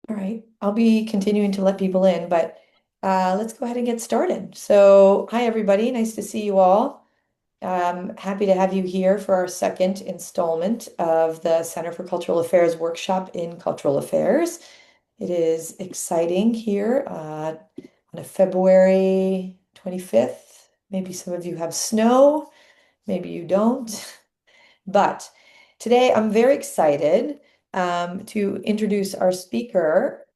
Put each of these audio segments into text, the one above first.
All right, I'll be continuing to let people in, but let's go ahead and get started. So, hi everybody, nice to see you all. Happy to have you here for our second installment of the Center for Cultural Affairs workshop in Cultural Affairs. It is exciting here on a February 25th. Maybe some of you have snow, maybe you don't. But today I'm very excited to introduce our speaker.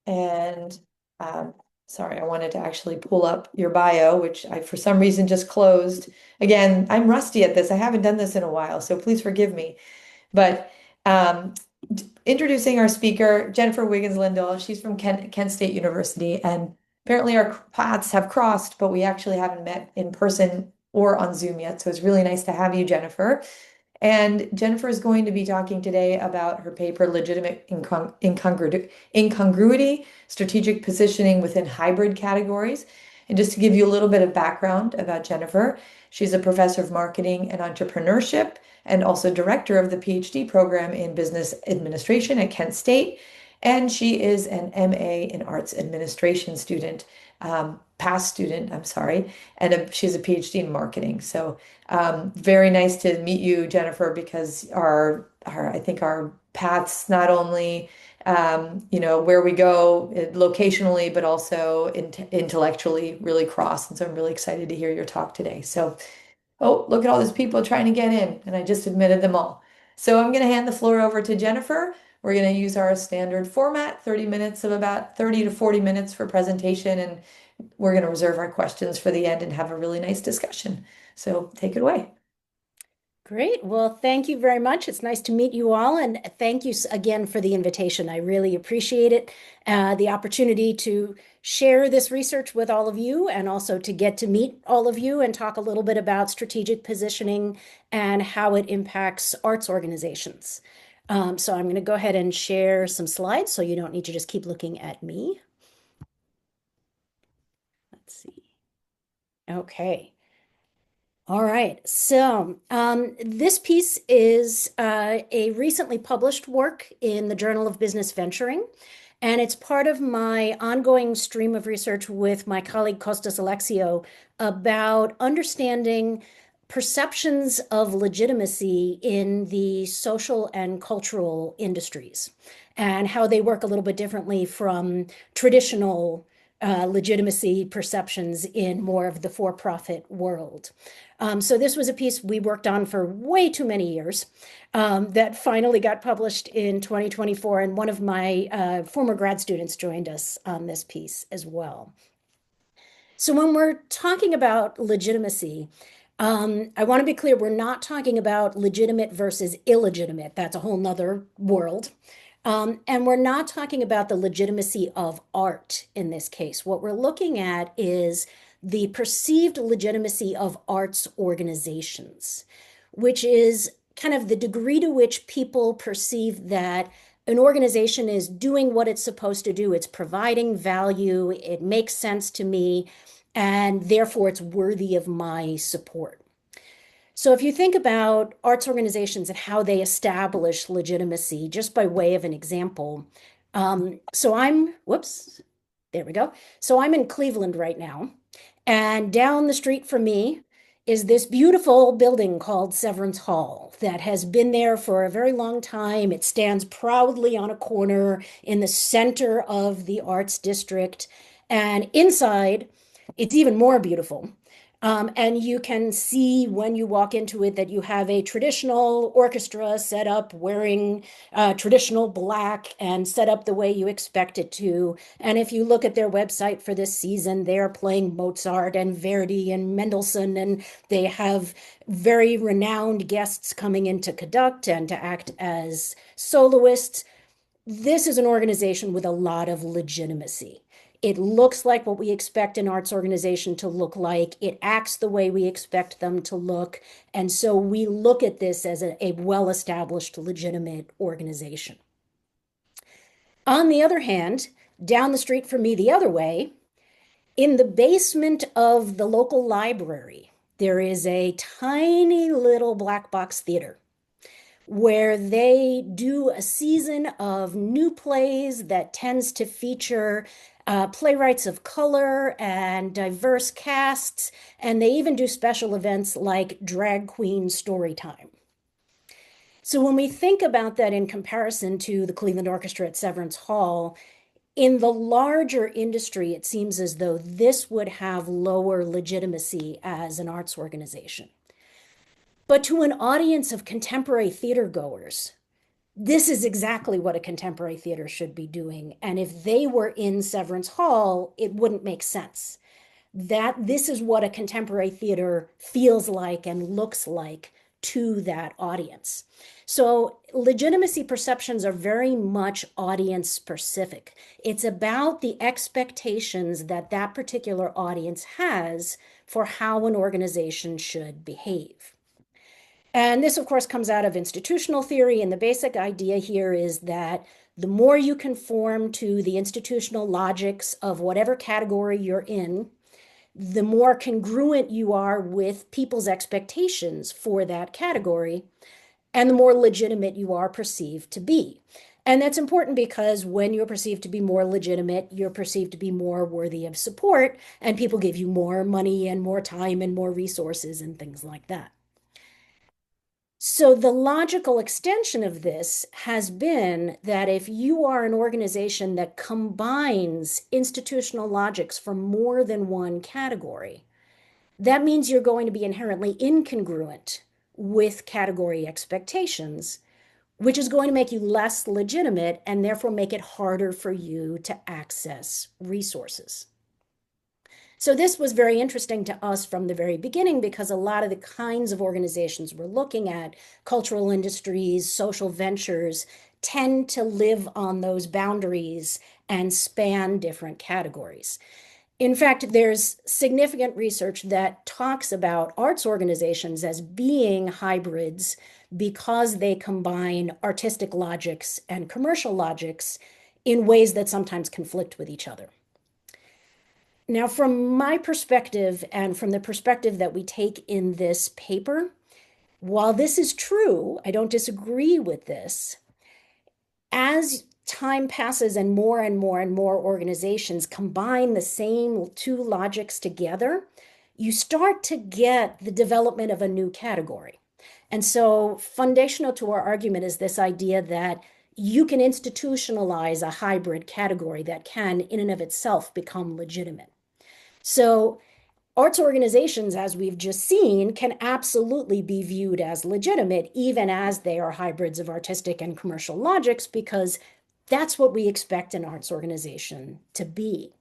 And um, sorry, I wanted to actually pull up your bio, which I, for some reason, just closed. Again, I'm rusty at this. I haven't done this in a while, so please forgive me. But um, introducing our speaker, Jennifer Wiggins Lindahl. She's from Kent State University, and apparently our paths have crossed, but we actually haven't met in person or on Zoom yet. So it's really nice to have you, Jennifer. And Jennifer is going to be talking today about her paper, Legitimate Incongruity, Strategic Positioning Within Hybrid Categories. And just to give you a little bit of background about Jennifer, she's a professor of marketing and entrepreneurship and also director of the PhD program in business administration at Kent State. And she is an MA in arts administration student, past student, I'm sorry, and she's a PhD in marketing. So very nice to meet you, Jennifer, because our I think our paths not only where we go locationally, but also intellectually really cross. And so I'm really excited to hear your talk today. So, oh, look at all these people trying to get in, and I just admitted them all. So I'm going to hand the floor over to Jennifer. We're going to use our standard format, 30 minutes of about 30 to 40 minutes for presentation, and we're going to reserve our questions for the end and have a really nice discussion. So take it away. Great. Well, thank you very much. It's nice to meet you all. And thank you again for the invitation. I really appreciate it. The opportunity to share this research with all of you and also to get to meet all of you and talk a little bit about strategic positioning and how it impacts arts organizations. So I'm going to go ahead and share some slides so you don't need to just keep looking at me. Let's see. Okay. All right. So this piece is a recently published work in the Journal of Business Venturing, and it's part of my ongoing stream of research with my colleague Kostas Alexio about understanding perceptions of legitimacy in the social and cultural industries and how they work a little bit differently from traditional legitimacy perceptions in more of the for-profit world. So this was a piece we worked on for way too many years that finally got published in 2024. And one of my former grad students joined us on this piece as well. So when we're talking about legitimacy, I want to be clear, we're not talking about legitimate versus illegitimate. That's a whole nother world. And we're not talking about the legitimacy of art in this case. What we're looking at is the perceived legitimacy of arts organizations, which is kind of the degree to which people perceive that an organization is doing what it's supposed to do. It's providing value, it makes sense to me, and therefore it's worthy of my support. So if you think about arts organizations and how they establish legitimacy, just by way of an example, whoops, there we go. So I'm in Cleveland right now, and down the street from me is this beautiful building called Severance Hall that has been there for a very long time. It stands proudly on a corner in the center of the arts district. And inside, it's even more beautiful. And you can see when you walk into it that you have a traditional orchestra set up wearing traditional black and set up the way you expect it to. And if you look at their website for this season, they're playing Mozart and Verdi and Mendelssohn, and they have very renowned guests coming in to conduct and to act as soloists. This is an organization with a lot of legitimacy. It looks like what we expect an arts organization to look like. It acts the way we expect them to look. And so we look at this as a well-established, legitimate organization. On the other hand, down the street from me the other way, in the basement of the local library, there is a tiny little black box theater where they do a season of new plays that tends to feature playwrights of color and diverse casts, and they even do special events like drag queen story time. So when we think about that in comparison to the Cleveland Orchestra at Severance Hall, in the larger industry, it seems as though this would have lower legitimacy as an arts organization. But to an audience of contemporary theater goers, this is exactly what a contemporary theater should be doing. And if they were in Severance Hall, it wouldn't make sense. That this is what a contemporary theater feels like and looks like to that audience. So legitimacy perceptions are very much audience specific. It's about the expectations that that particular audience has for how an organization should behave. And this, of course, comes out of institutional theory. And the basic idea here is that the more you conform to the institutional logics of whatever category you're in, the more congruent you are with people's expectations for that category, and the more legitimate you are perceived to be. And that's important because when you're perceived to be more legitimate, you're perceived to be more worthy of support, and people give you more money and more time and more resources and things like that. So the logical extension of this has been that if you are an organization that combines institutional logics from more than one category, that means you're going to be inherently incongruent with category expectations, which is going to make you less legitimate and therefore make it harder for you to access resources. So this was very interesting to us from the very beginning because a lot of the kinds of organizations we're looking at, cultural industries, social ventures, tend to live on those boundaries and span different categories. In fact, there's significant research that talks about arts organizations as being hybrids because they combine artistic logics and commercial logics in ways that sometimes conflict with each other. Now, from my perspective and from the perspective that we take in this paper, while this is true, I don't disagree with this. As time passes and more and more and more organizations combine the same two logics together, you start to get the development of a new category. And so, foundational to our argument is this idea that you can institutionalize a hybrid category that can, in and of itself, become legitimate. So, arts organizations, as we've just seen, can absolutely be viewed as legitimate, even as they are hybrids of artistic and commercial logics, because that's what we expect an arts organization to be.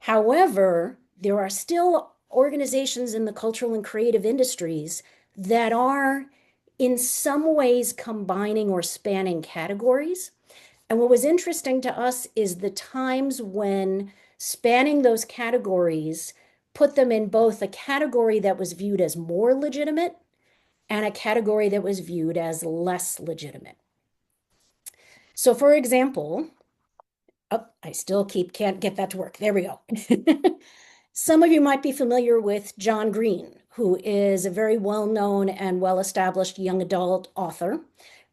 However, there are still organizations in the cultural and creative industries that are, in some ways, combining or spanning categories. And what was interesting to us is the times when spanning those categories put them in both a category that was viewed as more legitimate and a category that was viewed as less legitimate. So, for example, oh, I still can't get that to work. There we go. Some of you might be familiar with John Green, who is a very well-known and well-established young adult author.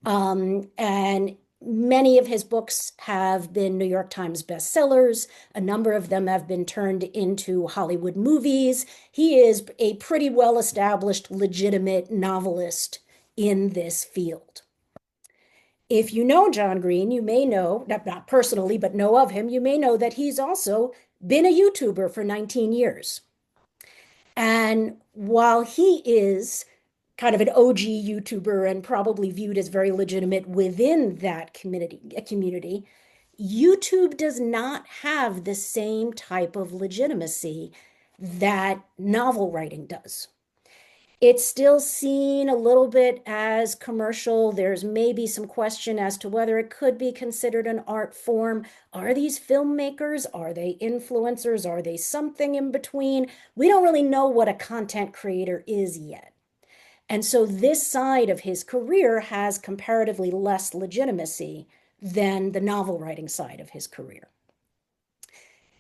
And many of his books have been New York Times bestsellers. A number of them have been turned into Hollywood movies. He is a pretty well-established, legitimate novelist in this field. If you know John Green, you may know, not personally, but know of him, you may know that he's also been a YouTuber for 19 years. And while he is kind of an OG YouTuber and probably viewed as very legitimate within that community, YouTube does not have the same type of legitimacy that novel writing does. It's still seen a little bit as commercial. There's maybe some question as to whether it could be considered an art form. Are these filmmakers? Are they influencers? Are they something in between? We don't really know what a content creator is yet. And so this side of his career has comparatively less legitimacy than the novel writing side of his career.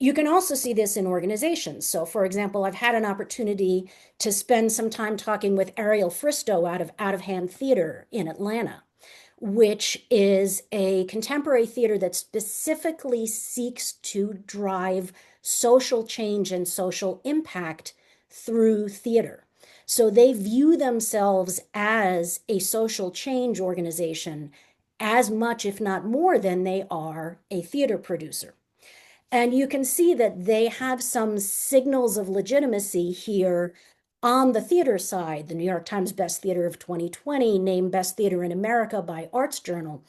You can also see this in organizations. So, for example, I've had an opportunity to spend some time talking with Ariel Fristow out of Hand Theater in Atlanta, which is a contemporary theater that specifically seeks to drive social change and social impact through theater. So they view themselves as a social change organization as much, if not more, than they are a theater producer. And you can see that they have some signals of legitimacy here on the theater side. The New York Times Best Theater of 2020 named Best Theater in America by Arts Journal,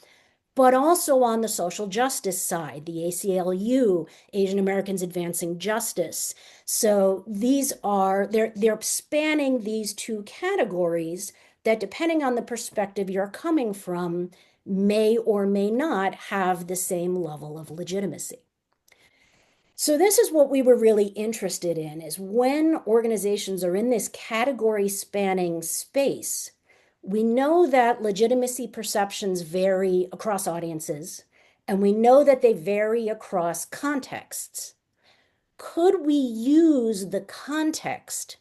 but also on the social justice side, the ACLU, Asian Americans Advancing Justice. So they're spanning these two categories that, depending on the perspective you're coming from, may or may not have the same level of legitimacy. So this is what we were really interested in, is when organizations are in this category spanning space, we know that legitimacy perceptions vary across audiences, and we know that they vary across contexts. Could we use the context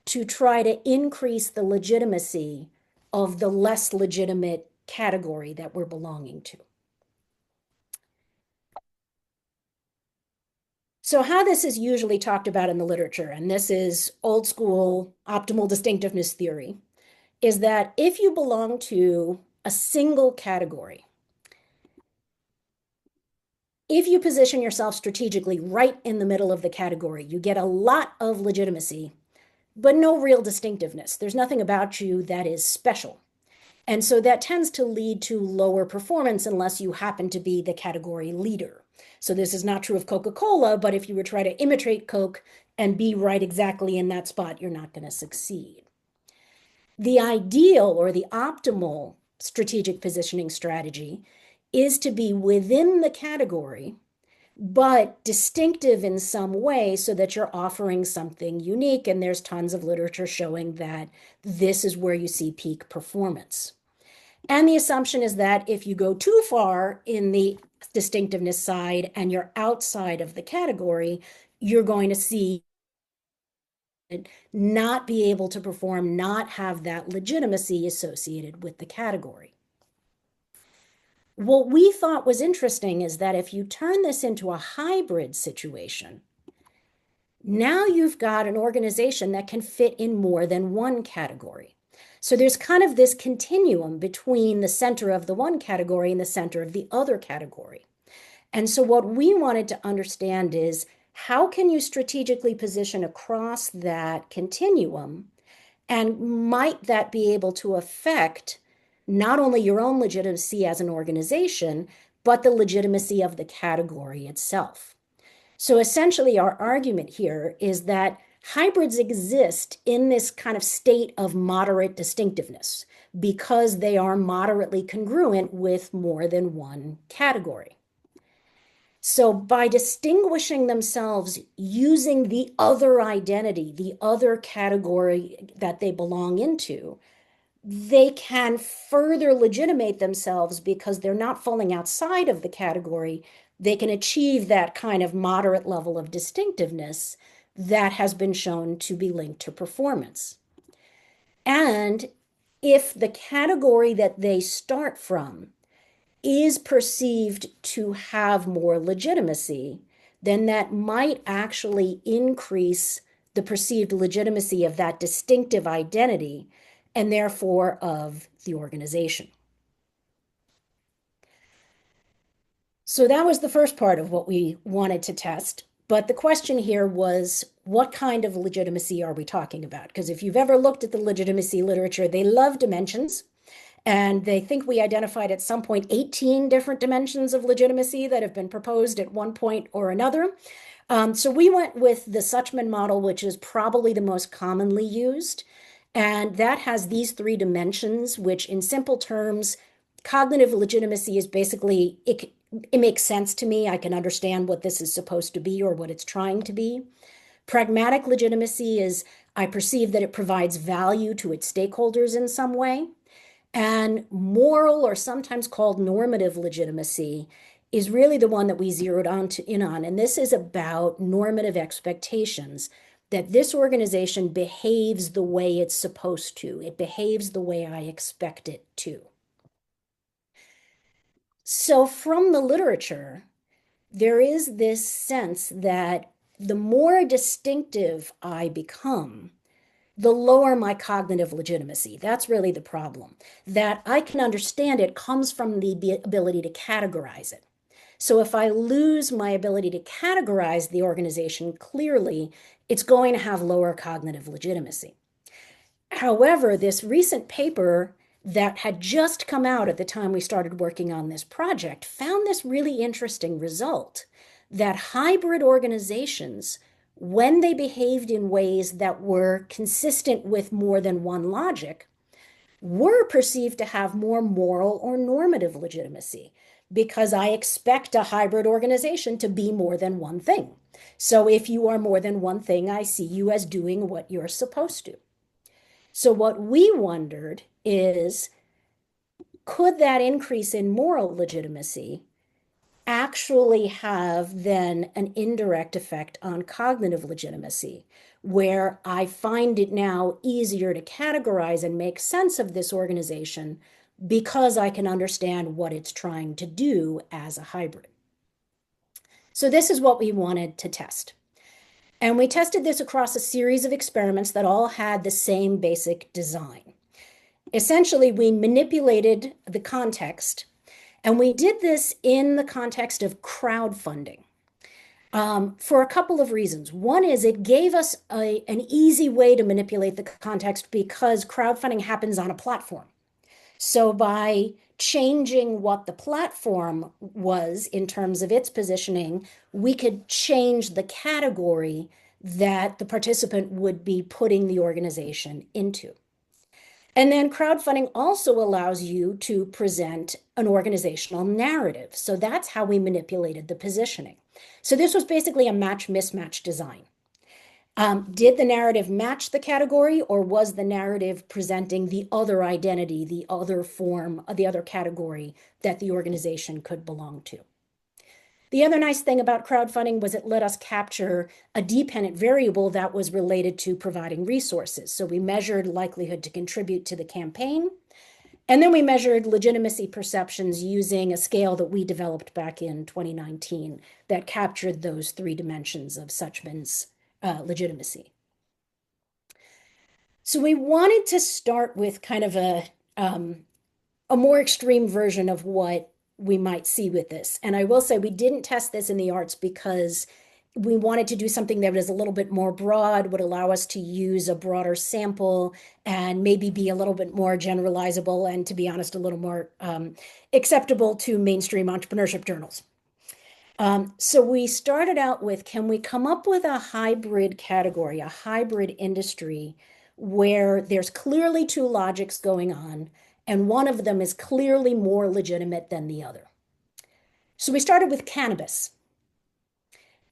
to try to increase the legitimacy of the less legitimate category that we're belonging to? So how this is usually talked about in the literature, and this is old school optimal distinctiveness theory, is that if you belong to a single category, if you position yourself strategically right in the middle of the category, you get a lot of legitimacy, but no real distinctiveness. There's nothing about you that is special. And so that tends to lead to lower performance unless you happen to be the category leader. So this is not true of Coca-Cola, but if you were trying to imitate Coke and be right exactly in that spot, you're not going to succeed. The ideal or the optimal strategic positioning strategy is to be within the category, but distinctive in some way so that you're offering something unique. And there's tons of literature showing that this is where you see peak performance. And the assumption is that if you go too far in the distinctiveness side and you're outside of the category, you're going to see it not be able to perform, not have that legitimacy associated with the category. What we thought was interesting is that if you turn this into a hybrid situation, now you've got an organization that can fit in more than one category. So there's kind of this continuum between the center of the one category and the center of the other category. And so what we wanted to understand is, how can you strategically position across that continuum? And might that be able to affect not only your own legitimacy as an organization, but the legitimacy of the category itself? So essentially, our argument here is that hybrids exist in this kind of state of moderate distinctiveness because they are moderately congruent with more than one category. So by distinguishing themselves using the other identity, the other category that they belong into, they can further legitimate themselves because they're not falling outside of the category. They can achieve that kind of moderate level of distinctiveness that has been shown to be linked to performance. And if the category that they start from is perceived to have more legitimacy, then that might actually increase the perceived legitimacy of that distinctive identity and therefore of the organization. So that was the first part of what we wanted to test. But the question here was, what kind of legitimacy are we talking about? Because if you've ever looked at the legitimacy literature, they love dimensions. And they think we identified at some point 18 different dimensions of legitimacy that have been proposed at one point or another. So we went with the Suchman model, which is probably the most commonly used. And that has these three dimensions, which in simple terms, cognitive legitimacy is basically, it makes sense to me. I can understand what this is supposed to be or what it's trying to be. Pragmatic legitimacy is, I perceive that it provides value to its stakeholders in some way. And moral, or sometimes called normative legitimacy, is really the one that we zeroed in on. And this is about normative expectations, that this organization behaves the way it's supposed to. It behaves the way I expect it to. So from the literature, there is this sense that the more distinctive I become, the lower my cognitive legitimacy. That's really the problem. That I can understand it comes from the ability to categorize it. So if I lose my ability to categorize the organization clearly, it's going to have lower cognitive legitimacy. However, this recent paper that had just come out at the time we started working on this project found this really interesting result that hybrid organizations, when they behaved in ways that were consistent with more than one logic, were perceived to have more moral or normative legitimacy because I expect a hybrid organization to be more than one thing. So if you are more than one thing, I see you as doing what you're supposed to. So what we wondered is, could that increase in moral legitimacy actually have then an indirect effect on cognitive legitimacy, where I find it now easier to categorize and make sense of this organization because I can understand what it's trying to do as a hybrid. So this is what we wanted to test. And we tested this across a series of experiments that all had the same basic design. Essentially, we manipulated the context, and we did this in the context of crowdfunding for a couple of reasons. One is it gave us an easy way to manipulate the context because crowdfunding happens on a platform. So by changing what the platform was in terms of its positioning, we could change the category that the participant would be putting the organization into. And then crowdfunding also allows you to present an organizational narrative. So that's how we manipulated the positioning. So this was basically a match-mismatch design. Did the narrative match the category, or was the narrative presenting the other identity, the other form, the other category that the organization could belong to? The other nice thing about crowdfunding was it let us capture a dependent variable that was related to providing resources. So we measured likelihood to contribute to the campaign, and then we measured legitimacy perceptions using a scale that we developed back in 2019 that captured those three dimensions of Suchman's legitimacy. So we wanted to start with kind of a more extreme version of what we might see with this. And I will say we didn't test this in the arts because we wanted to do something that was a little bit more broad, would allow us to use a broader sample and maybe be a little bit more generalizable and, to be honest, a little more acceptable to mainstream entrepreneurship journals. So we started out with, can we come up with a hybrid category, a hybrid industry where there's clearly two logics going on, and one of them is clearly more legitimate than the other? So we started with cannabis,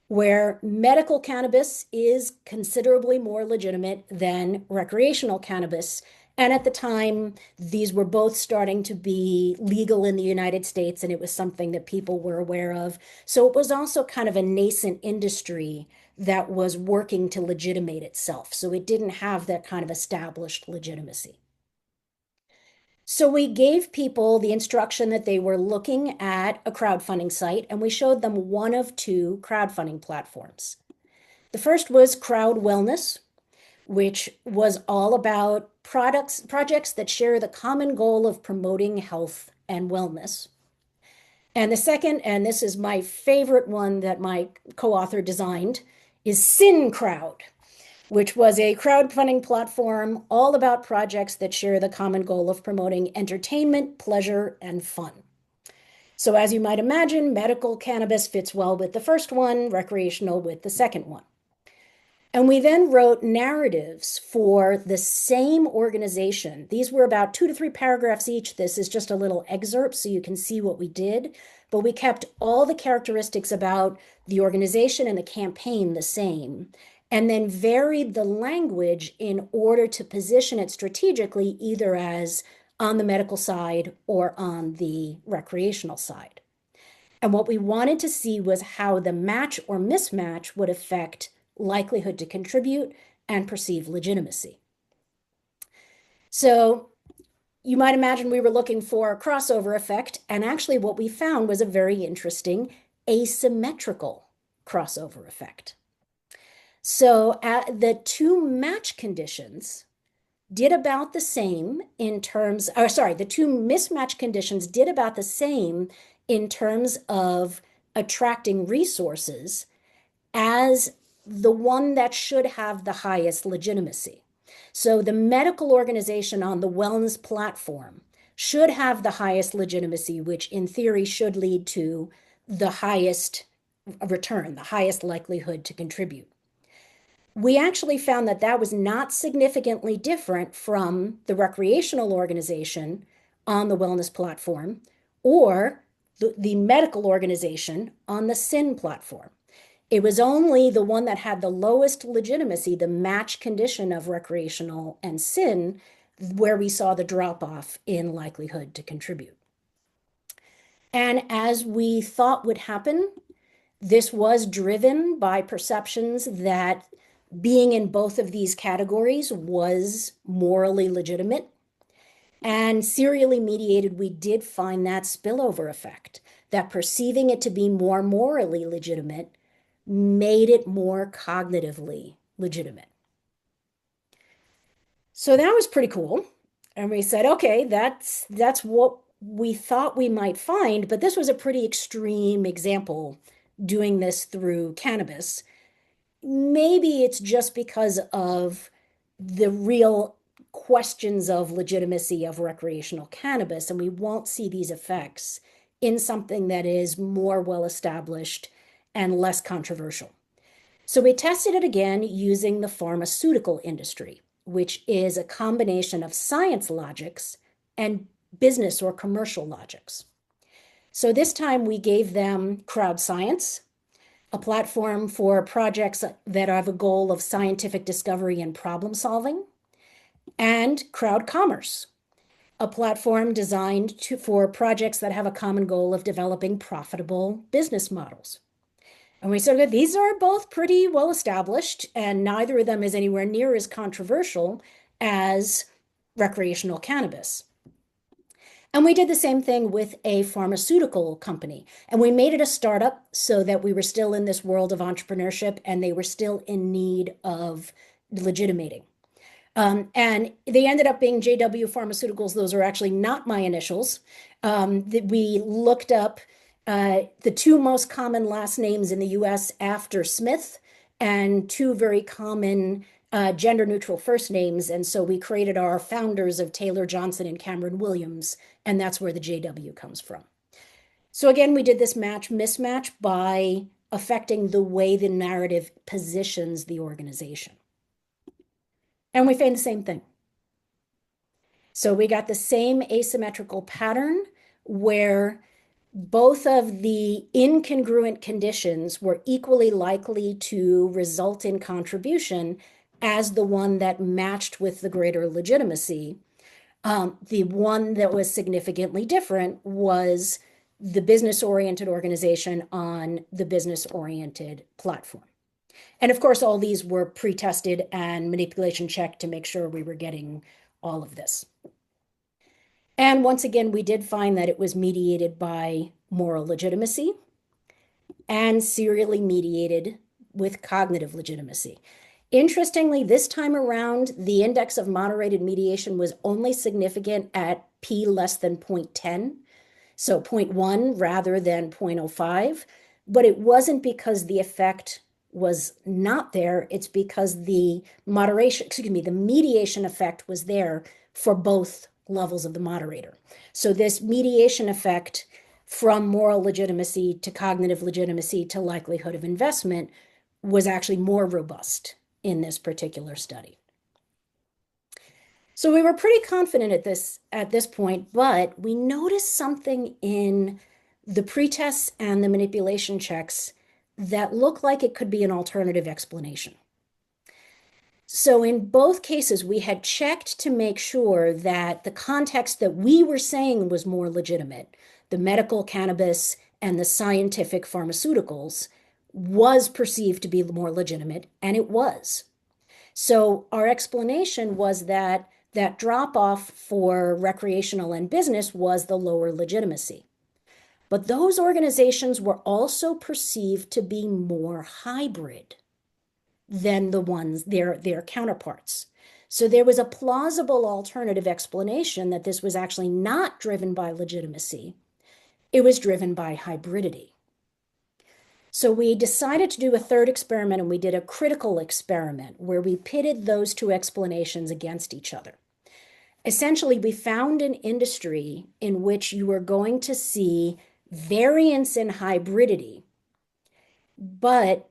where medical cannabis is considerably more legitimate than recreational cannabis. And at the time, these were both starting to be legal in the United States, and it was something that people were aware of. So it was also kind of a nascent industry that was working to legitimate itself. So it didn't have that kind of established legitimacy. So we gave people the instruction that they were looking at a crowdfunding site, and we showed them one of two crowdfunding platforms. The first was Crowd Wellness, which was all about projects that share the common goal of promoting health and wellness. And the second, and this is my favorite one that my co-author designed, is Sin Crowd, which was a crowdfunding platform all about projects that share the common goal of promoting entertainment, pleasure, and fun. So as you might imagine, medical cannabis fits well with the first one, recreational with the second one. And we then wrote narratives for the same organization. These were about 2 to 3 paragraphs each. This is just a little excerpt so you can see what we did. But we kept all the characteristics about the organization and the campaign the same, and then varied the language in order to position it strategically, either as on the medical side or on the recreational side. And what we wanted to see was how the match or mismatch would affect likelihood to contribute and perceived legitimacy. So you might imagine we were looking for a crossover effect, and actually what we found was a very interesting asymmetrical crossover effect. So the two match conditions did about the same in terms, or sorry, the two mismatch conditions did about the same in terms of attracting resources as the one that should have the highest legitimacy. So the medical organization on the wellness platform should have the highest legitimacy, which in theory should lead to the highest return, the highest likelihood to contribute. We actually found that that was not significantly different from the recreational organization on the wellness platform or the medical organization on the SIN platform. It was only the one that had the lowest legitimacy, the match condition of recreational and SIN, where we saw the drop off in likelihood to contribute. And as we thought would happen, this was driven by perceptions that being in both of these categories was morally legitimate. And serially mediated, we did find that spillover effect, that perceiving it to be more morally legitimate made it more cognitively legitimate. So that was pretty cool. And we said, okay, that's what we thought we might find, but this was a pretty extreme example doing this through cannabis. Maybe it's just because of the real questions of legitimacy of recreational cannabis, and we won't see these effects in something that is more well established and less controversial. So we tested it again using the pharmaceutical industry, which is a combination of science logics and business or commercial logics. So this time we gave them crowd science, a platform for projects that have a goal of scientific discovery and problem solving, and crowd commerce, a platform designed for projects that have a common goal of developing profitable business models. And we said that these are both pretty well established, and neither of them is anywhere near as controversial as recreational cannabis. And we did the same thing with a pharmaceutical company. And we made it a startup so that we were still in this world of entrepreneurship and they were still in need of legitimating. And they ended up being JW Pharmaceuticals. Those are actually not my initials. We looked up the two most common last names in the US after Smith and two very common gender neutral first names. And so we created our founders of Taylor Johnson and Cameron Williams, and that's where the JW comes from. So again, we did this match mismatch by affecting the way the narrative positions the organization. And we found the same thing. So we got the same asymmetrical pattern where both of the incongruent conditions were equally likely to result in contribution as the one that matched with the greater legitimacy. The one that was significantly different was the business-oriented organization on the business-oriented platform. And of course, all these were pre-tested and manipulation checked to make sure we were getting all of this. And once again, we did find that it was mediated by moral legitimacy and serially mediated with cognitive legitimacy. Interestingly, this time around, the index of moderated mediation was only significant at p less than 0.10, so 0.1 rather than 0.05, but it wasn't because the effect was not there. It's because the the mediation effect was there for both levels of the moderator. So this mediation effect from moral legitimacy to cognitive legitimacy to likelihood of investment was actually more robust in this particular study. So we were pretty confident at this point, but we noticed something in the pretests and the manipulation checks that looked like it could be an alternative explanation. So in both cases, we had checked to make sure that the context that we were saying was more legitimate, the medical cannabis and the scientific pharmaceuticals was perceived to be more legitimate, and it was. So our explanation was that that drop off for recreational and business was the lower legitimacy. But those organizations were also perceived to be more hybrid than the ones their counterparts. So there was a plausible alternative explanation that this was actually not driven by legitimacy. It was driven by hybridity. So we decided to do a third experiment, and we did a critical experiment where we pitted those two explanations against each other. Essentially, we found an industry in which you were going to see variance in hybridity, but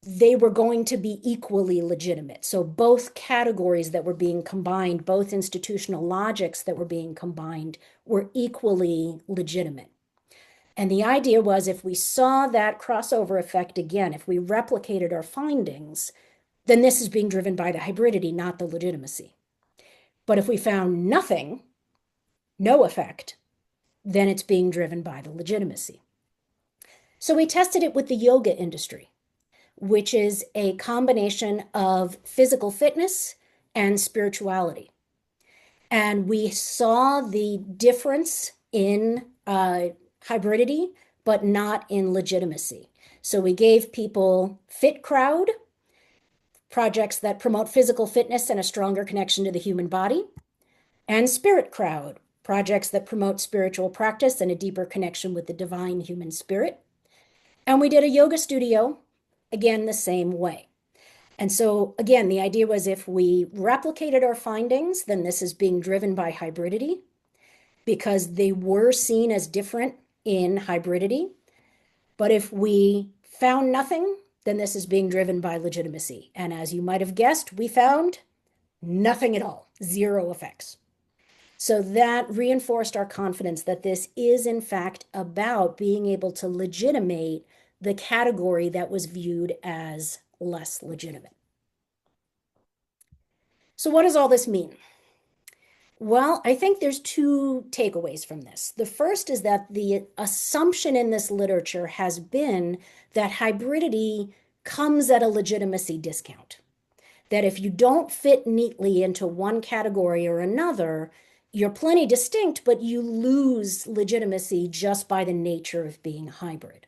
they were going to be equally legitimate. So both categories that were being combined, both institutional logics that were being combined, were equally legitimate. And the idea was if we saw that crossover effect again, if we replicated our findings, then this is being driven by the hybridity, not the legitimacy. But if we found nothing, no effect, then it's being driven by the legitimacy. So we tested it with the yoga industry, which is a combination of physical fitness and spirituality. And we saw the difference in hybridity, but not in legitimacy. So we gave people Fit Crowd, projects that promote physical fitness and a stronger connection to the human body, and Spirit Crowd, projects that promote spiritual practice and a deeper connection with the divine human spirit. And we did a yoga studio, again, the same way. And so, again, the idea was if we replicated our findings, then this is being driven by hybridity because they were seen as different in hybridity. But if we found nothing, then this is being driven by legitimacy. And as you might have guessed, we found nothing at all, zero effects. So that reinforced our confidence that this is, in fact, about being able to legitimate the category that was viewed as less legitimate. So, what does all this mean? Well, I think there's two takeaways from this. The first is that the assumption in this literature has been that hybridity comes at a legitimacy discount. That if you don't fit neatly into one category or another, you're plenty distinct, but you lose legitimacy just by the nature of being hybrid.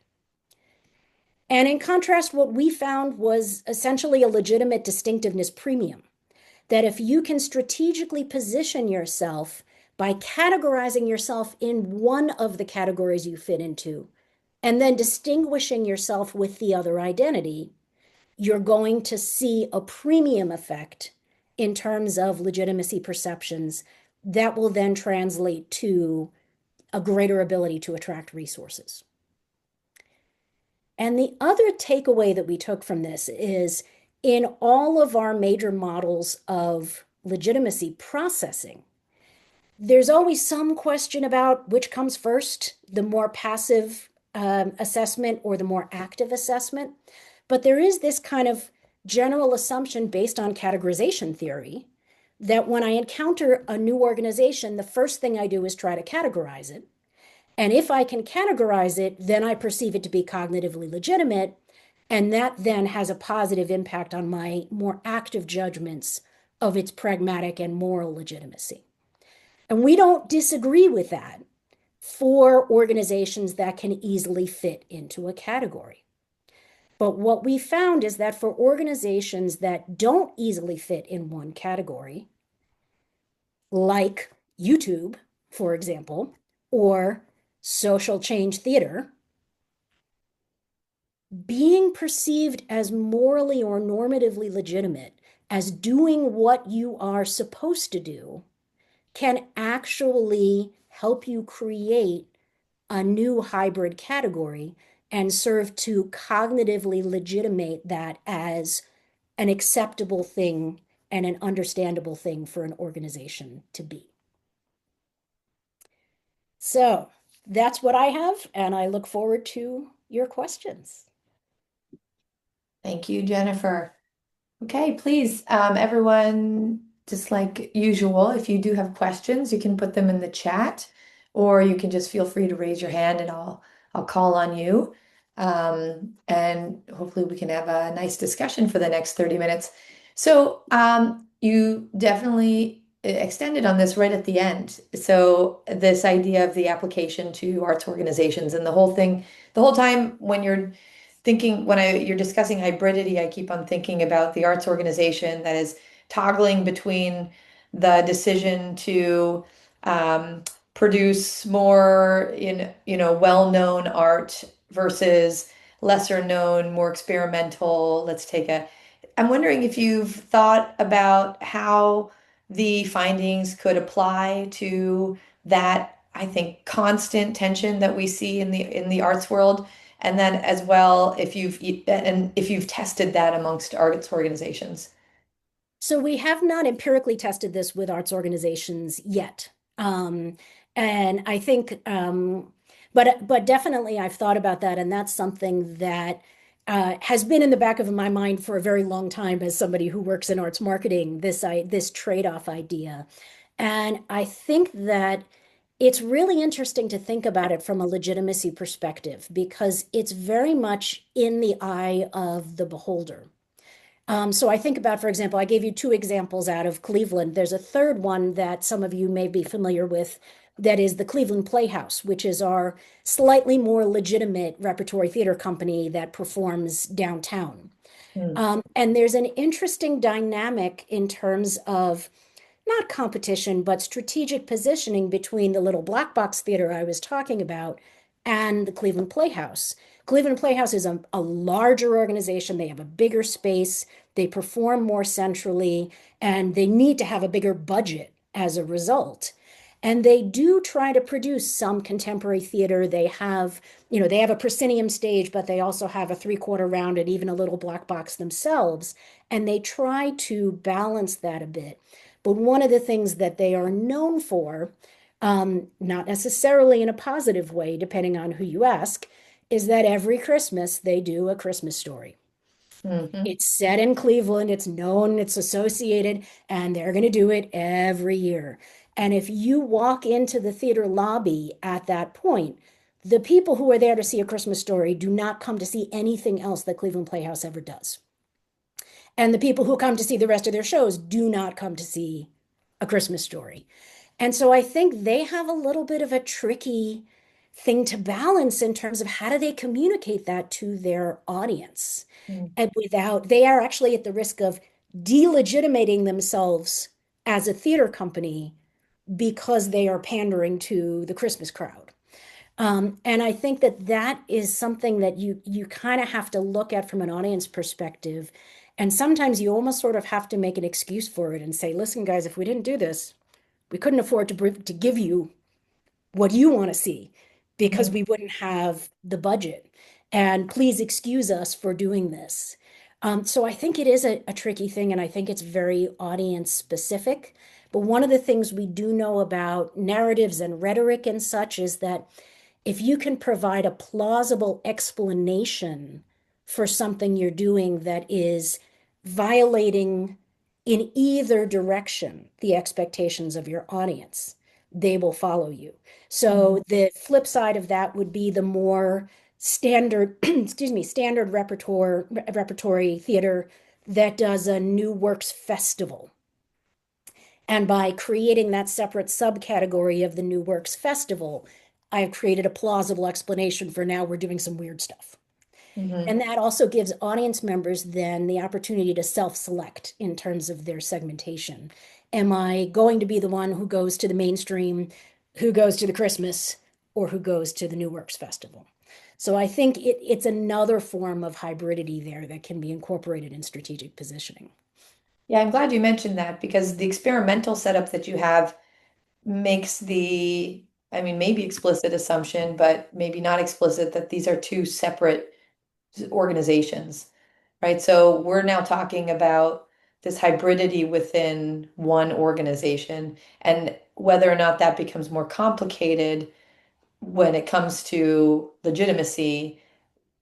And in contrast, what we found was essentially a legitimate distinctiveness premium. That if you can strategically position yourself by categorizing yourself in one of the categories you fit into, and then distinguishing yourself with the other identity, you're going to see a premium effect in terms of legitimacy perceptions that will then translate to a greater ability to attract resources. And the other takeaway that we took from this is in all of our major models of legitimacy processing, there's always some question about which comes first, the more passive assessment or the more active assessment. But there is this kind of general assumption based on categorization theory that when I encounter a new organization, the first thing I do is try to categorize it. And if I can categorize it, then I perceive it to be cognitively legitimate. And that then has a positive impact on my more active judgments of its pragmatic and moral legitimacy. And we don't disagree with that for organizations that can easily fit into a category. But what we found is that for organizations that don't easily fit in one category, like YouTube, for example, or social change theater, being perceived as morally or normatively legitimate, as doing what you are supposed to do, can actually help you create a new hybrid category and serve to cognitively legitimate that as an acceptable thing and an understandable thing for an organization to be. So that's what I have, and I look forward to your questions. Thank you, Jennifer. Okay, please, everyone, just like usual, if you do have questions, you can put them in the chat, or you can just feel free to raise your hand and I'll call on you. And hopefully we can have a nice discussion for the next 30 minutes. So, you definitely extended on this right at the end. So, this idea of the application to arts organizations and the whole thing, the whole time when you're thinking, you're discussing hybridity, I keep on thinking about the arts organization that is toggling between the decision to um, produce more well-known art versus lesser known, more experimental. I'm wondering if you've thought about how the findings could apply to that, I think, constant tension that we see in the arts world. And then as well, if you've tested that amongst arts organizations. So we have not empirically tested this with arts organizations yet. Um, and I think, but definitely I've thought about that, and that's something that has been in the back of my mind for a very long time as somebody who works in arts marketing, this trade-off idea. And I think that it's really interesting to think about it from a legitimacy perspective because it's very much in the eye of the beholder. So I think about, for example, I gave you two examples out of Cleveland. There's a third one that some of you may be familiar with that is the Cleveland Playhouse, which is our slightly more legitimate repertory theater company that performs downtown. Mm, And there's an interesting dynamic in terms of not competition, but strategic positioning between the little black box theater I was talking about and the Cleveland Playhouse. Cleveland Playhouse is a larger organization. They have a bigger space, they perform more centrally, and they need to have a bigger budget as a result. And they do try to produce some contemporary theater. They have a proscenium stage, but they also have a three-quarter round and even a little black box themselves. And they try to balance that a bit. But one of the things that they are known for, not necessarily in a positive way, depending on who you ask, is that every Christmas they do a Christmas story. mhm. It's set in Cleveland, it's known, it's associated, and they're going to do it every year. And if you walk into the theater lobby at that point, the people who are there to see A Christmas Story do not come to see anything else that Cleveland Playhouse ever does. And the people who come to see the rest of their shows do not come to see A Christmas Story. And so I think they have a little bit of a tricky thing to balance in terms of how do they communicate that to their audience. Mm, And they are actually at the risk of delegitimating themselves as a theater company because they are pandering to the Christmas crowd. And I think that that is something that you kind of have to look at from an audience perspective. And sometimes you almost sort of have to make an excuse for it and say, listen, guys, if we didn't do this, we couldn't afford to give you what you want to see because mhm. we wouldn't have the budget. And please excuse us for doing this. So I think it is a tricky thing, and I think it's very audience specific. But one of the things we do know about narratives and rhetoric and such is that if you can provide a plausible explanation for something you're doing that is violating in either direction the expectations of your audience, they will follow you. Mhm. So the flip side of that would be the more standard, excuse me, standard repertory theater that does a new works festival. And by creating that separate subcategory of the New Works Festival, I've created a plausible explanation for now we're doing some weird stuff. Mhm. And that also gives audience members then the opportunity to self-select in terms of their segmentation. Am I going to be the one who goes to the mainstream, who goes to the Christmas, or who goes to the New Works Festival? So I think it's another form of hybridity there that can be incorporated in strategic positioning. Yeah, I'm glad you mentioned that because the experimental setup that you have makes I mean, maybe explicit assumption, but maybe not explicit that these are two separate organizations, right? So we're now talking about this hybridity within one organization and whether or not that becomes more complicated when it comes to legitimacy.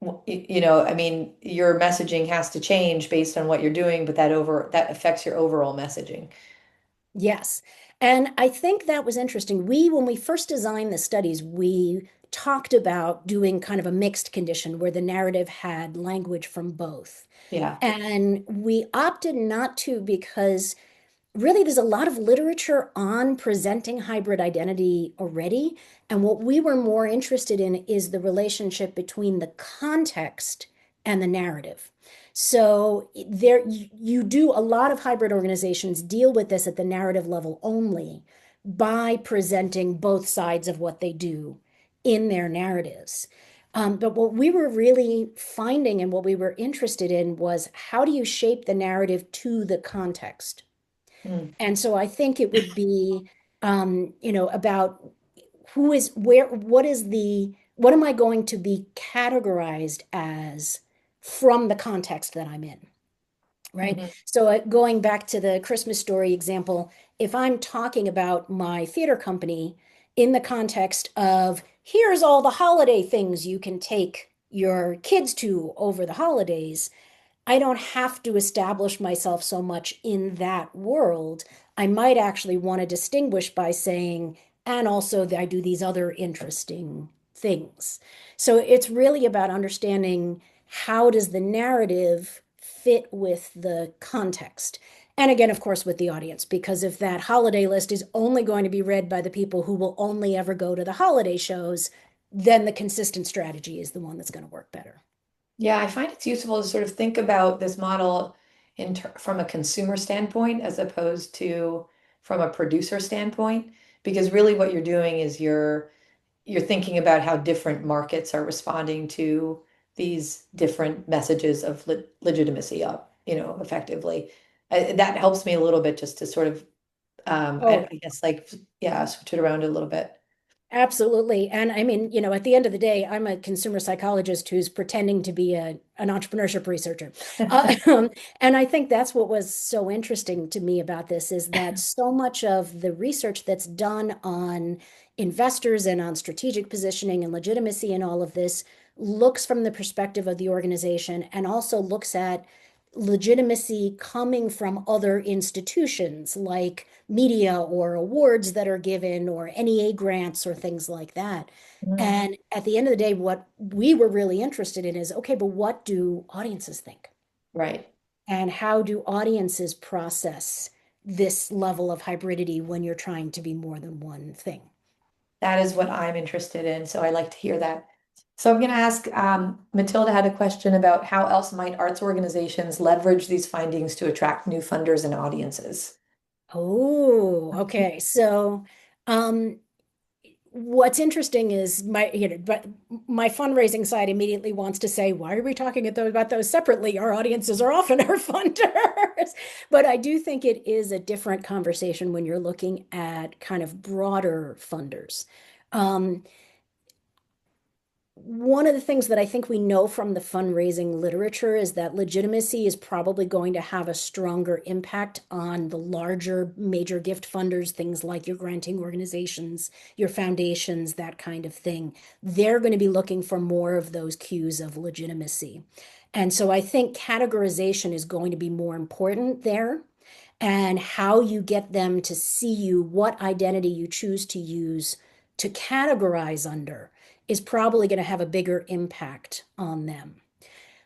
I mean, your messaging has to change based on what you're doing, but that affects your overall messaging. Yes. And I think that was interesting. When we first designed the studies, we talked about doing kind of a mixed condition where the narrative had language from both. Yeah. And we opted not to because really there's a lot of literature on presenting hybrid identity already. And what we were more interested in is the relationship between the context and the narrative. So there you do a lot of hybrid organizations deal with this at the narrative level only by presenting both sides of what they do in their narratives. But what we were really finding and what we were interested in was how do you shape the narrative to the context? Mm, And so I think it would be, about who is where, what am I going to be categorized as from the context that I'm in, right? mhm. So going back to the Christmas story example, if I'm talking about my theater company in the context of here's all the holiday things you can take your kids to over the holidays, I don't have to establish myself so much in that world. I might actually want to distinguish by saying, and also I do these other interesting things. So it's really about understanding how does the narrative fit with the context. And again, of course, with the audience, because if that holiday list is only going to be read by the people who will only ever go to the holiday shows, then the consistent strategy is the one that's going to work better. Yeah, I find it's useful to sort of think about this model from a consumer standpoint as opposed to from a producer standpoint, because really what you're doing is you're thinking about how different markets are responding to these different messages of legitimacy up, effectively. That helps me a little bit just to sort of, Oh, I guess, like, yeah, switch it around a little bit. absolutely. And I mean, at the end of the day, I'm a consumer psychologist who's pretending to be an entrepreneurship researcher. And I think that's what was so interesting to me about this is that so much of the research that's done on investors and on strategic positioning and legitimacy and all of this looks from the perspective of the organization and also looks at legitimacy coming from other institutions like media or awards that are given or NEA grants or things like that. Mhm. And at the end of the day, what we were really interested in is okay, but what do audiences think? Right. And how do audiences process this level of hybridity when you're trying to be more than one thing? That is what I'm interested in, so I like to hear that. So I'm going to ask, Matilda had a question about how else might arts organizations leverage these findings to attract new funders and audiences. Oh, okay. So, um, what's interesting is but my fundraising side immediately wants to say, why are we talking about those separately? Our audiences are often our funders. But I do think it is a different conversation when you're looking at kind of broader funders. Um, One of the things that I think we know from the fundraising literature is that legitimacy is probably going to have a stronger impact on the larger major gift funders, things like your granting organizations, your foundations, that kind of thing. They're going to be looking for more of those cues of legitimacy. And so I think categorization is going to be more important there and how you get them to see you, what identity you choose to use to categorize under is probably going to have a bigger impact on them.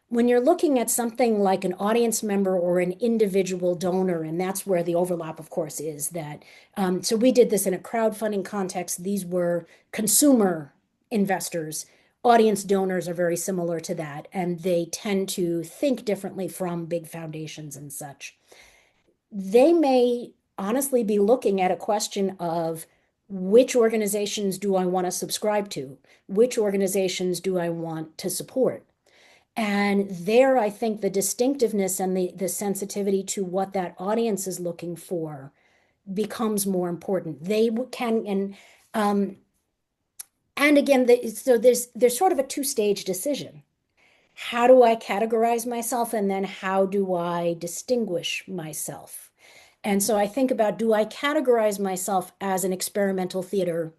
When you're looking at something like an audience member or an individual donor, and that's where the overlap, of course, is that. So we did this in a crowdfunding context. These were consumer investors. Audience donors are very similar to that, and they tend to think differently from big foundations and such. They may honestly be looking at a question of which organizations do I want to subscribe to? Which organizations do I want to support? And there, I think the distinctiveness and the sensitivity to what that audience is looking for becomes more important. They can, and again, so there's sort of a two-stage decision. How do I categorize myself, and then how do I distinguish myself? And so I think about, do I categorize myself as an experimental theater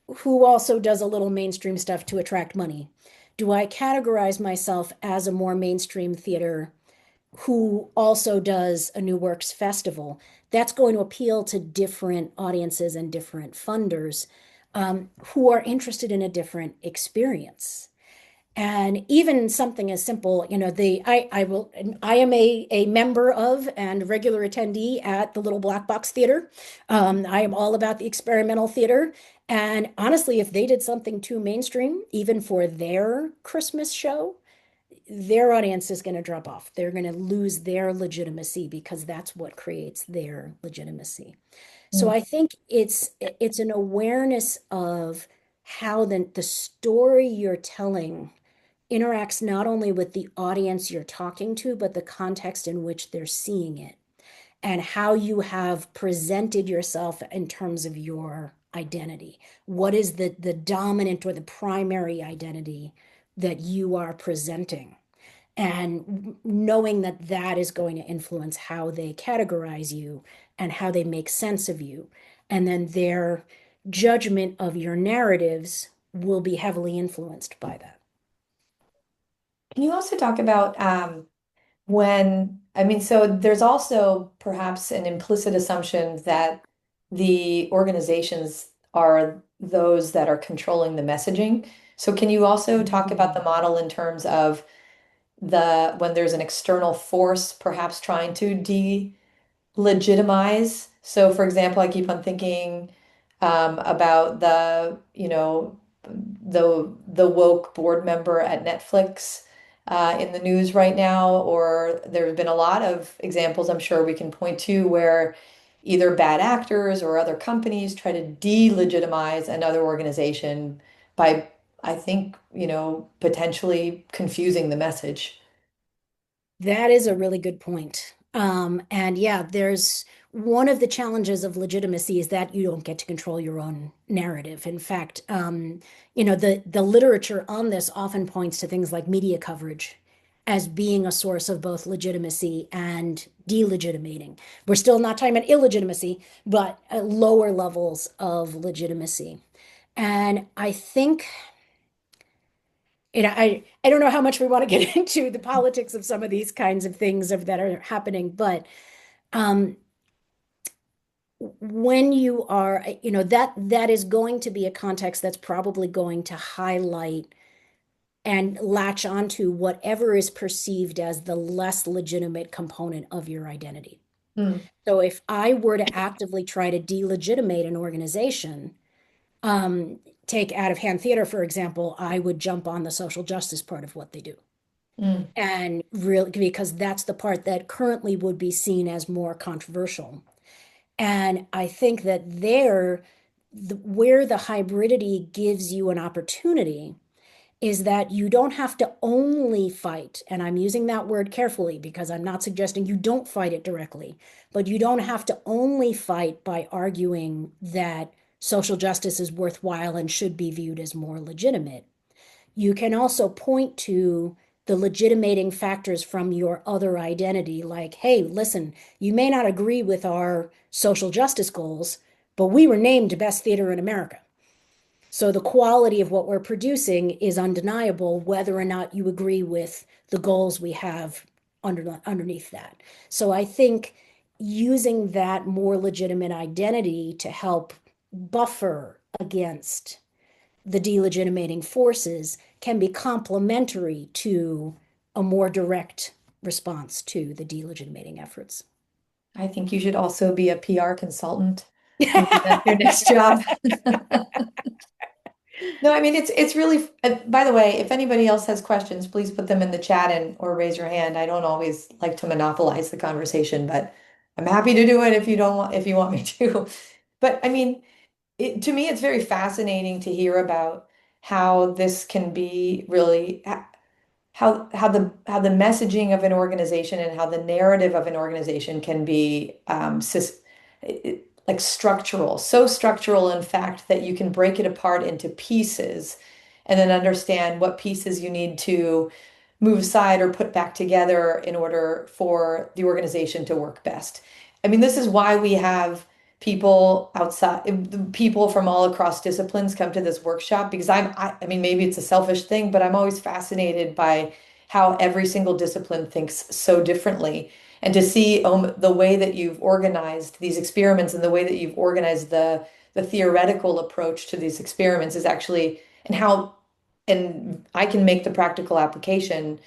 who also does a little mainstream stuff to attract money? Do I categorize myself as a more mainstream theater who also does a new works festival? That's going to appeal to different audiences and different funders. who are interested in a different experience. And even something as simple, I am a member of and regular attendee at the Little Black Box Theater. I am all about the experimental theater. And honestly, if they did something too mainstream, even for their Christmas show, their audience is going to drop off. They're going to lose their legitimacy because that's what creates their legitimacy. So Mm. I think it's an awareness of how the story you're telling interacts not only with the audience you're talking to, but the context in which they're seeing it and how you have presented yourself in terms of your identity. What is the dominant or the primary identity that you are presenting? And knowing that that is going to influence how they categorize you and how they make sense of you. And then their judgment of your narratives will be heavily influenced by that. Can you also talk about I mean, so there's also perhaps an implicit assumption that the organizations are those that are controlling the messaging. So can you also talk about the Mm. model in terms of when there's an external force perhaps trying to legitimize. So, for example, I keep on thinking about the woke board member at Netflix in the news right now, or there have been a lot of examples I'm sure we can point to where either bad actors or other companies try to delegitimize another organization by, I think, potentially confusing the message. That is a really good point. And yeah, there's one of the challenges of legitimacy is that you don't get to control your own narrative. In fact, the literature on this often points to things like media coverage as being a source of both legitimacy and delegitimating. We're still not talking about illegitimacy, but lower levels of legitimacy. And I think I don't know how much we want to get into the politics of some of these kinds of things that are happening, but um, when you are, that is going to be a context that's probably going to highlight and latch onto whatever is perceived as the less legitimate component of your identity. Hmm. So if I were to actively try to delegitimate an organization, take out of hand theater, for example, I would jump on the social justice part of what they do. Hmm. And really, because that's the part that currently would be seen as more controversial. And I think that where the hybridity gives you an opportunity is that you don't have to only fight, and I'm using that word carefully because I'm not suggesting you don't fight it directly, but you don't have to only fight by arguing that social justice is worthwhile and should be viewed as more legitimate. You can also point to the legitimating factors from your other identity, like, hey, listen, you may not agree with our social justice goals, but we were named Best Theater in America. So the quality of what we're producing is undeniable, whether or not you agree with the goals we have underneath that. So I think using that more legitimate identity to help buffer against the delegitimating forces can be complementary to a more direct response to the delegitimating efforts. I think you should also be a PR consultant. Maybe that's your next job. No, I mean it's really. By the way, if anybody else has questions, please put them in the chat and or raise your hand. I don't always like to monopolize the conversation, but I'm happy to do it if you want me to. But I mean, to me, it's very fascinating to hear about how this can be really how the messaging of an organization and how the narrative of an organization can be like structural, so structural in fact that you can break it apart into pieces and then understand what pieces you need to move aside or put back together in order for the organization to work best. I mean, this is why we have people from all across disciplines come to this workshop because I mean, maybe it's a selfish thing, but I'm always fascinated by how every single discipline thinks so differently. And to see the way that you've organized these experiments and the way that you've organized the theoretical approach to these experiments is actually, and how, and I can make the practical application.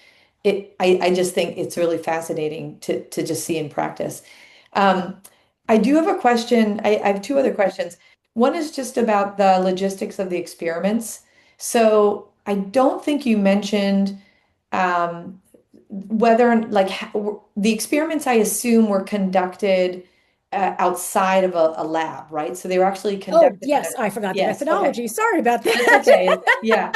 I just think it's really fascinating to just see in practice. Um, I do have a question. I have two other questions. One is just about the logistics of the experiments. So I don't think you mentioned um, whether like the experiments I assume were conducted outside of a lab, right? So they were actually Oh, conducted on a, yes, I forgot the yes, okay. methodology. Sorry about That's that. okay. Yeah.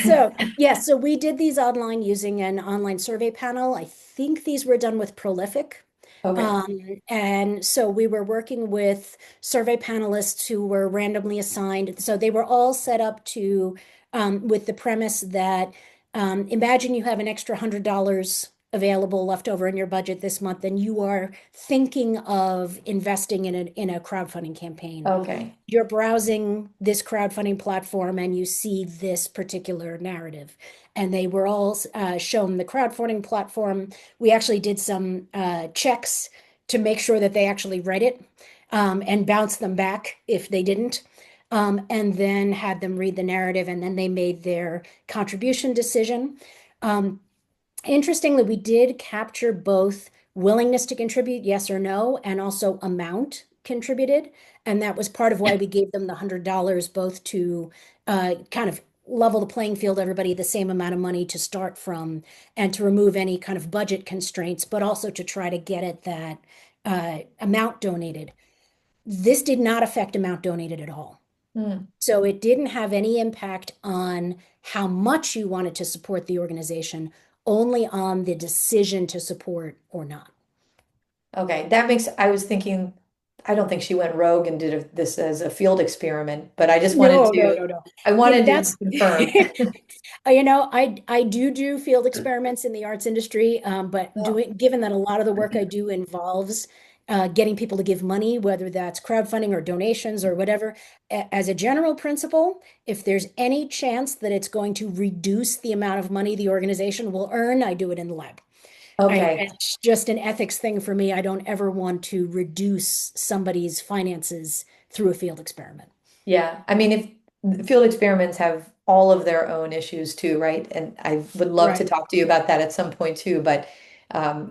So, yes, so we did these online using an online survey panel. I think these were done with Prolific. Okay. And so we were working with survey panelists who were randomly assigned. So they were all set up to, with the premise that imagine you have an extra $100 available left over in your budget this month, and you are thinking of investing in a crowdfunding campaign. Okay. You're browsing this crowdfunding platform and you see this particular narrative. And they were all shown the crowdfunding platform. We actually did some checks to make sure that they actually read it and bounce them back if they didn't. And then had them read the narrative, and then they made their contribution decision. Um, Interestingly, we did capture both willingness to contribute, yes or no, and also amount contributed. And that was part of why we gave them the $100, both to kind of level the playing field, everybody the same amount of money to start from, and to remove any kind of budget constraints, but also to try to get at that amount donated. This did not affect amount donated at all. Hmm. So it didn't have any impact on how much you wanted to support the organization, only on the decision to support or not. Okay. That makes, I was thinking, I don't think she went rogue and did this as a field experiment, but I just wanted No, no, to, no, no. I You know, wanted to that's confirm. I do field experiments in the arts industry, but Oh, doing given that a lot of the work I do involves getting people to give money, whether that's crowdfunding or donations or whatever, as a general principle, if there's any chance that it's going to reduce the amount of money the organization will earn, I do it in the lab. okay. It's just an ethics thing for me. I don't ever want to reduce somebody's finances through a field experiment. Yeah. I mean, if field experiments have all of their own issues too, right? And I would love to Right. talk to you about that at some point too. But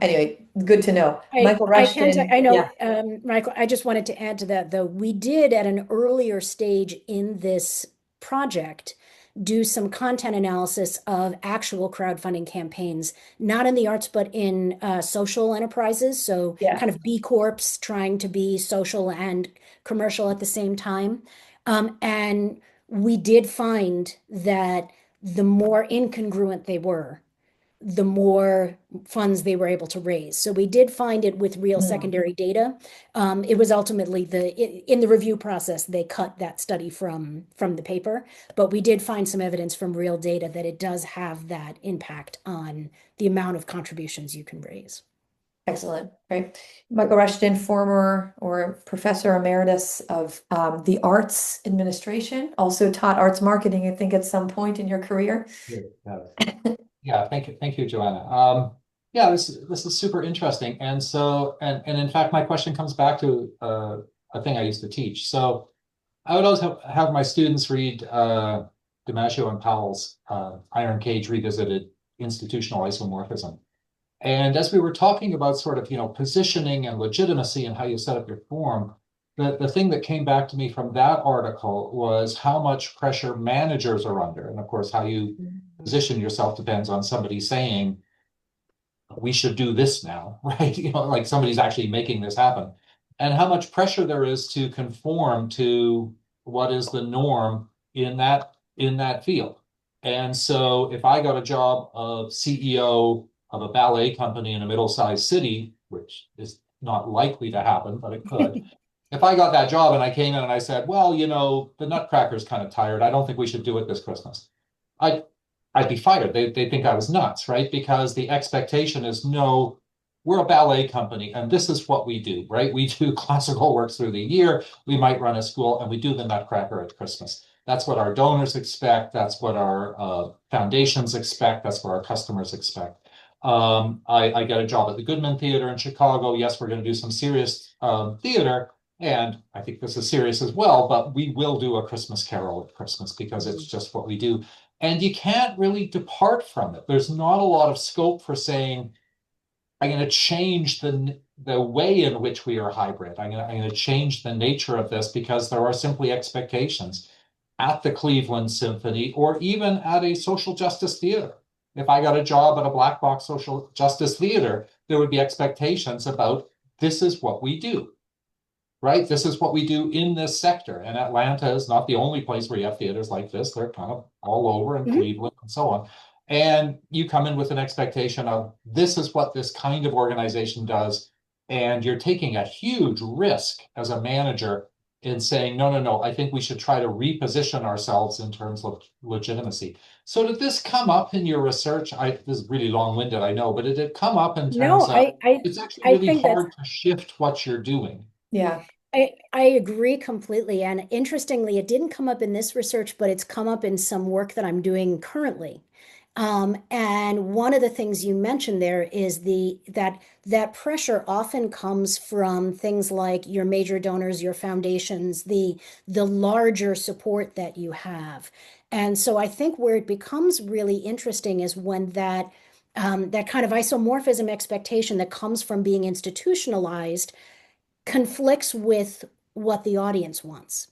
anyway, good to know. I Michael I can tell, Rushton, I know, yeah, Michael, I just wanted to add to that, though. We did at an earlier stage in this project do some content analysis of actual crowdfunding campaigns, not in the arts, but in social enterprises. So yeah. kind of B Corps trying to be social and commercial at the same time. And we did find that the more incongruent they were, the more funds they were able to raise. So we did find it with real Hmm. secondary data. It was ultimately in the review process, they cut that study from the paper, but we did find some evidence from real data that it does have that impact on the amount of contributions you can raise. Excellent. Right. Michael Rushton, former or professor emeritus of the arts administration, also taught arts marketing, I think, at some point in your career. Yeah, yeah, thank you, Joanna. Yeah, this is super interesting, and so and in fact, my question comes back to a thing I used to teach. So I would always have my students read DiMaggio and Powell's Iron Cage Revisited: Institutional Isomorphism. And as we were talking about sort of, positioning and legitimacy and how you set up your form, the thing that came back to me from that article was how much pressure managers are under. And of course, how you position yourself depends on somebody saying, we should do this now, right? Like somebody's actually making this happen. And how much pressure there is to conform to what is the norm in that field. And so if I got a job of CEO of a ballet company in a middle-sized city, which is not likely to happen, but it could. If I got that job and I came in and I said, well, the Nutcracker's kind of tired. I don't think we should do it this Christmas. I I'd be fired. They think I was nuts, right? Because the expectation is no, we're a ballet company and this is what we do, right? We do classical works through the year. We might run a school and we do the Nutcracker at Christmas. That's what our donors expect. That's what our foundations expect. That's what our customers expect. I get a job at the Goodman Theater in Chicago. Yes, we're going to do some serious theater, And I think this is serious as well, but we will do a Christmas carol at Christmas because it's Mhm. just what we do. And you can't really depart from it. There's not a lot of scope for saying, I'm going to change the way in which we are hybrid. I'm going to change the nature of this because there are simply expectations at the Cleveland Symphony or even at a social justice theater. If I got a job at a black box social justice theater, there would be expectations about this is what we do, right? This is what we do in this sector. And Atlanta is not the only place where you have theaters like this. They're kind of all over in Mhm. Cleveland and so on. And you come in with an expectation of this is what this kind of organization does. And you're taking a huge risk as a manager in saying, no, no, no, I think we should try to reposition ourselves in terms of legitimacy. So did this come up in your research? This is really long-winded, I know, but did it come up in No, terms of it's actually I really think that's hard to shift what you're doing? Yeah. I agree completely. And interestingly, it didn't come up in this research, but it's come up in some work that I'm doing currently. And one of the things you mentioned there is that pressure often comes from things like your major donors, your foundations, the larger support that you have. And so I think where it becomes really interesting is when that kind of isomorphism expectation that comes from being institutionalized conflicts with what the audience wants.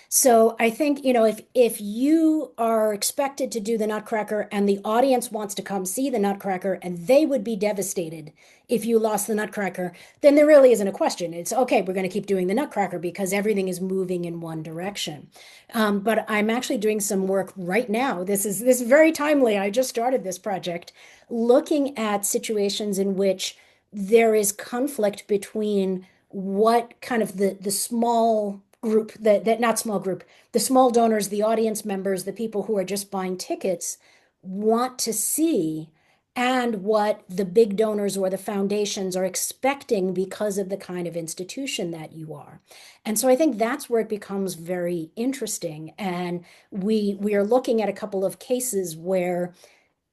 So I think, if you are expected to do the Nutcracker and the audience wants to come see the Nutcracker and they would be devastated if you lost the Nutcracker, then there really isn't a question. It's okay, we're going to keep doing the Nutcracker because everything is moving in one direction. But I'm actually doing some work right now. This is very timely. I just started this project looking at situations in which there is conflict between what kind of the small group that not small group, the small donors, the audience members, the people who are just buying tickets want to see, and what the big donors or the foundations are expecting because of the kind of institution that you are. And so I think that's where it becomes very interesting. And we are looking at a couple of cases where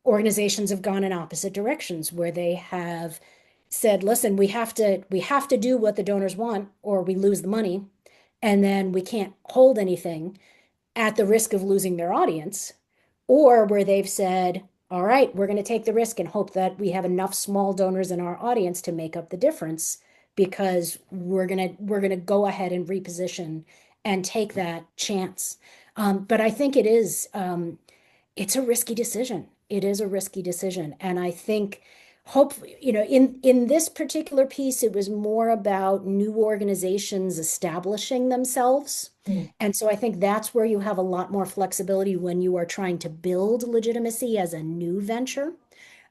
organizations have gone in opposite directions, where they have said, listen, we have to do what the donors want or we lose the money, and then we can't hold anything at the risk of losing their audience. Or where they've said, all right, we're going to take the risk and hope that we have enough small donors in our audience to make up the difference, because we're going to go ahead and reposition and take that chance. But I think it's a risky decision. It is a risky decision. And I think hopefully, in this particular piece, it was more about new organizations establishing themselves. Mm. And so I think that's where you have a lot more flexibility when you are trying to build legitimacy as a new venture.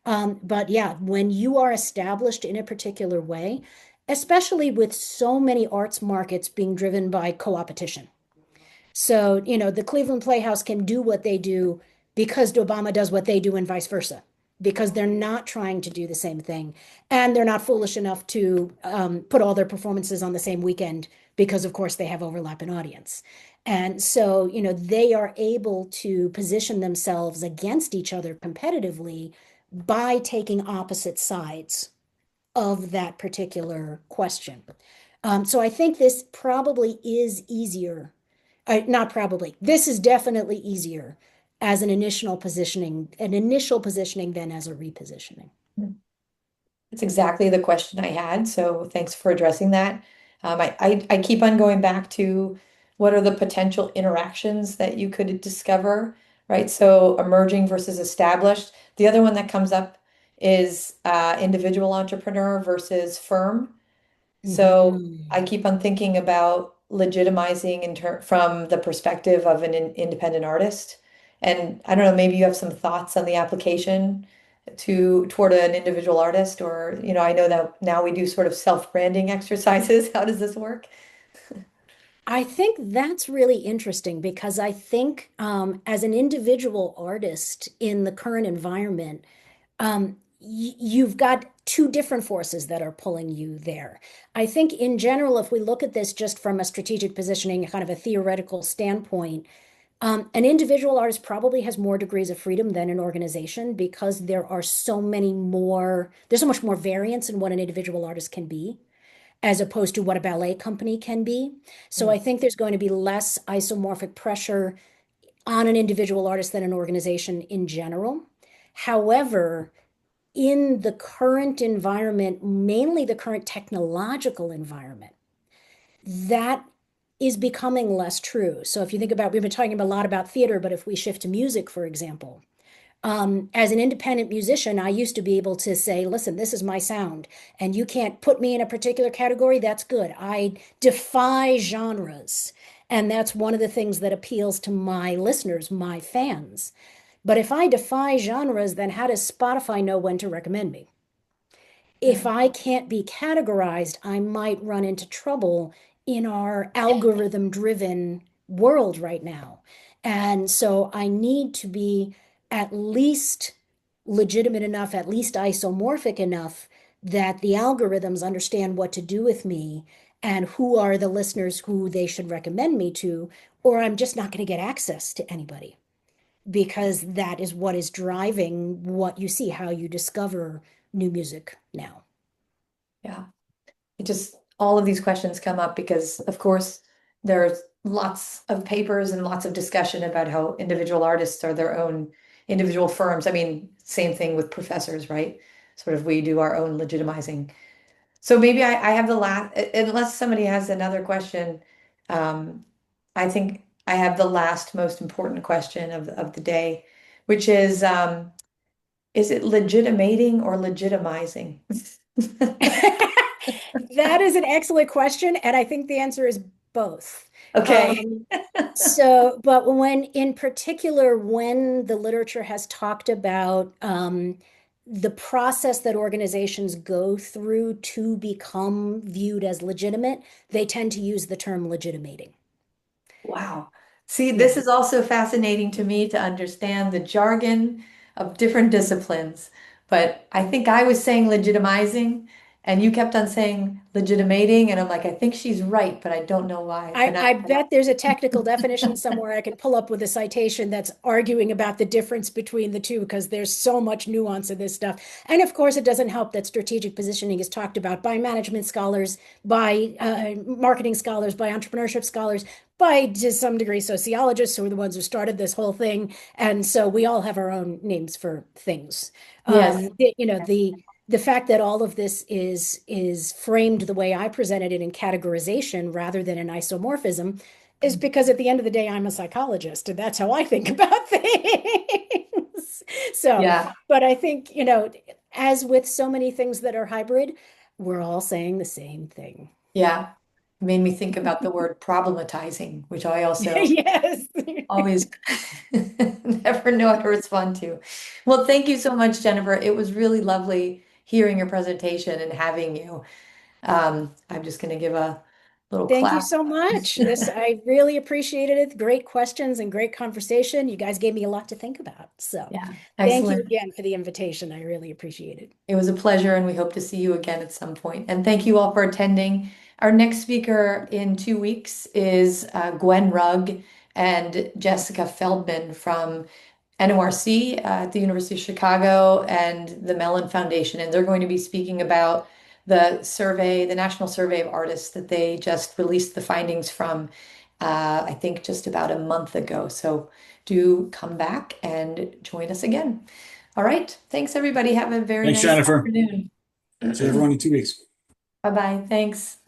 But yeah, when you are established in a particular way, especially with so many arts markets being driven by co-opetition. So, the Cleveland Playhouse can do what they do because Obama does what they do and vice versa, because they're not trying to do the same thing. And they're not foolish enough to put all their performances on the same weekend because, of course, they have overlap in audience. And so, they are able to position themselves against each other competitively by taking opposite sides of that particular question. So I think this probably is easier. Not probably. This is definitely easier as an initial positioning than as a repositioning. It's exactly the question I had, so thanks for addressing that. I keep on going back to what are the potential interactions that you could discover, right? So emerging versus established. The other one that comes up is individual entrepreneur versus firm. So I Mhm. keep on thinking about legitimizing from the perspective of an independent artist. And I don't know, maybe you have some thoughts on the application toward an individual artist, or, I know that now we do sort of self-branding exercises. How does this work? I think that's really interesting because I think as an individual artist in the current environment, you've got two different forces that are pulling you there. I think in general, if we look at this just from a strategic positioning, kind of a theoretical standpoint, an individual artist probably has more degrees of freedom than an organization because there's so much more variance in what an individual artist can be. as opposed to what a ballet company can be. So I think there's going to be less isomorphic pressure on an individual artist than an organization in general. However, in the current environment, mainly the current technological environment, that is becoming less true. So if you think about, we've been talking a lot about theater, but if we shift to music, for example, as an independent musician, I used to be able to say, listen, this is my sound, and you can't put me in a particular category. That's good. I defy genres. And that's one of the things that appeals to my listeners, my fans. But if I defy genres, then how does Spotify know when to recommend me? If Right. I can't be categorized, I might run into trouble in our algorithm driven world right now. And so I need to be at least legitimate enough, at least isomorphic enough that the algorithms understand what to do with me and who are the listeners who they should recommend me to, or I'm just not going to get access to anybody because that is what is driving what you see, how you discover new music now. Yeah. It just, all of these questions come up because, of course, there's lots of papers and lots of discussion about how individual artists are their own individual firms. I mean, same thing with professors, right? Sort of we do our own legitimizing. So maybe I have the last, unless somebody has another question, um, I think I have the last most important question of the day, which is it legitimating or legitimizing? That is an excellent question, and I think the answer is both. Okay. But when in particular, when the literature has talked about the process that organizations go through to become viewed as legitimate, they tend to use the term legitimating. Wow. See, Yeah. this is also fascinating to me to understand the jargon of different disciplines. But I think I was saying legitimizing, and you kept on saying legitimating, and I'm like, I think she's right, but I don't know why. I, I bet there's a technical definition somewhere I can pull up with a citation that's arguing about the difference between the two because there's so much nuance in this stuff. And of course, it doesn't help that strategic positioning is talked about by management scholars, by marketing scholars, by entrepreneurship scholars, by to some degree sociologists who are the ones who started this whole thing. And so we all have our own names for things. Yes. The fact that all of this is framed the way I presented it in categorization rather than in isomorphism is because at the end of the day, I'm a psychologist and that's how I think about things. So, Yeah. but I think, as with so many things that are hybrid, we're all saying the same thing. Yeah. Made me think about the word problematizing, which I also Yes. always never know how to respond to. Well, thank you so much, Jennifer. It was really lovely hearing your presentation and having you. I'm just going to give a little Thank you clap. so much. I really appreciated it. Great questions and great conversation. You guys gave me a lot to think about. So Yeah, thank you excellent. again for the invitation. I really appreciate it. It was a pleasure, and we hope to see you again at some point. And thank you all for attending. Our next speaker in 2 weeks is Gwen Rugg and Jessica Feldman from NORC at the University of Chicago and the Mellon Foundation. And they're going to be speaking about the survey, the National Survey of Artists that they just released the findings from, I think just about a month ago. So do come back and join us again. All right. Thanks, everybody. Have a very Thanks, nice Jennifer. afternoon. See everyone in 2 weeks. Bye-bye. Thanks.